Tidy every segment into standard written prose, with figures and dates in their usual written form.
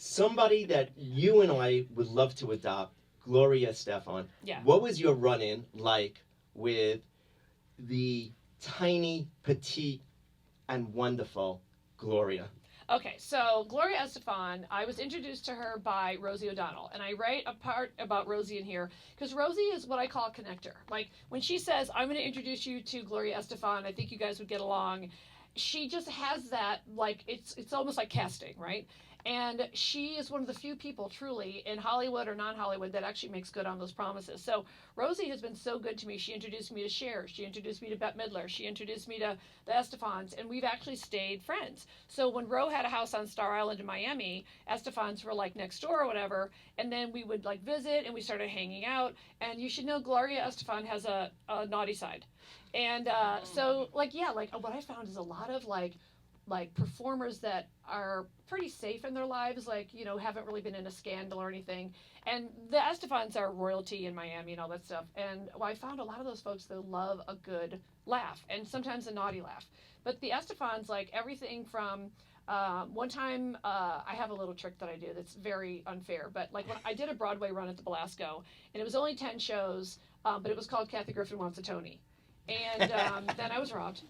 somebody that you and I would love to adopt, Gloria Estefan. Yeah. What was your run-in like with the tiny, petite, and wonderful Gloria? Okay, so Gloria Estefan, I was introduced to her by Rosie O'Donnell, and I write a part about Rosie in here because Rosie is what I call a connector. Like when she says, "I'm going to introduce you to Gloria Estefan, I think you guys would get along," she just has that, like it's almost like casting, right? And she is one of the few people truly in Hollywood or non-Hollywood that actually makes good on those promises. So Rosie has been so good to me. She introduced me to Cher. She introduced me to Bette Midler. She introduced me to the Estefans, and we've actually stayed friends. So when Ro had a house on Star Island in Miami, Estefans were like next door or whatever, and then we would like visit and we started hanging out. And you should know Gloria Estefan has a naughty side. And so like yeah, like what I found is a lot of like performers that are pretty safe in their lives, like, you know, haven't really been in a scandal or anything. And the Estefans are royalty in Miami and all that stuff. And well, I found a lot of those folks that love a good laugh and sometimes a naughty laugh. But the Estefans, like everything from one time, I have a little trick that I do that's very unfair. But like when I did a Broadway run at the Belasco, and it was only 10 shows, but it was called Kathy Griffin Wants a Tony. And then I was robbed.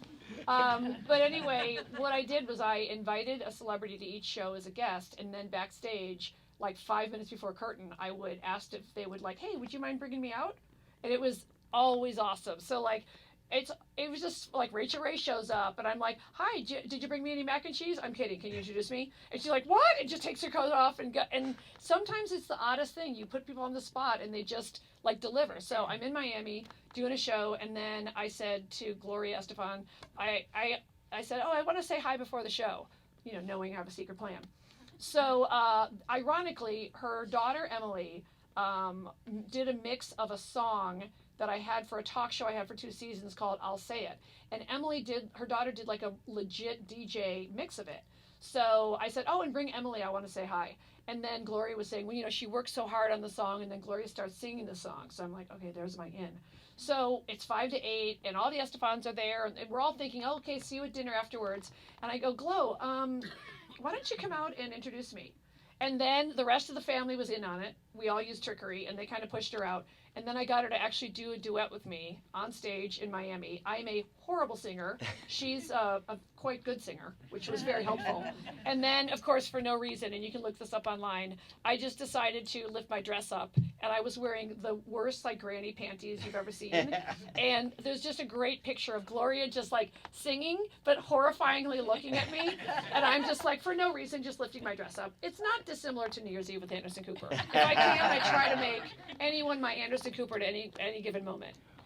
But anyway, what I did was I invited a celebrity to each show as a guest, and then backstage, like 5 minutes before curtain, I would ask if they would like, "Hey, would you mind bringing me out?" And it was always awesome. So like, it was just like Rachel Ray shows up, and I'm like, "Hi, did you bring me any mac and cheese?" "I'm kidding. Can you introduce me?" And she's like, "What?" And just takes her coat off and go. And sometimes it's the oddest thing. You put people on the spot, and they just like deliver. So I'm in Miami doing a show, and then I said to Gloria Estefan, I said, "Oh, I want to say hi before the show," you know, knowing I have a secret plan. So ironically, her daughter Emily did a mix of a song that I had for a talk show I had for 2 seasons called "I'll Say It," and her daughter did like a legit DJ mix of it. So I said, "Oh, and bring Emily, I want to say hi." And then Gloria was saying, well, you know, she worked so hard on the song, and then Gloria starts singing the song. So I'm like, okay, there's my in. So it's 5 to 8, and all the Estefans are there, and we're all thinking, oh, okay, see you at dinner afterwards. And I go, Glo, why don't you come out and introduce me? And then the rest of the family was in on it. We all used trickery, and they kind of pushed her out. And then I got her to actually do a duet with me on stage in Miami. I'm a horrible singer. She's a quite good singer, which was very helpful. And then, of course, for no reason, and you can look this up online, I just decided to lift my dress up, and I was wearing the worst, like, granny panties you've ever seen. And there's just a great picture of Gloria just, like, singing, but horrifyingly looking at me. And I'm just, like, for no reason, just lifting my dress up. It's not dissimilar to New Year's Eve with Anderson Cooper. If I can, I try to make anyone my Anderson Cooper at any given moment.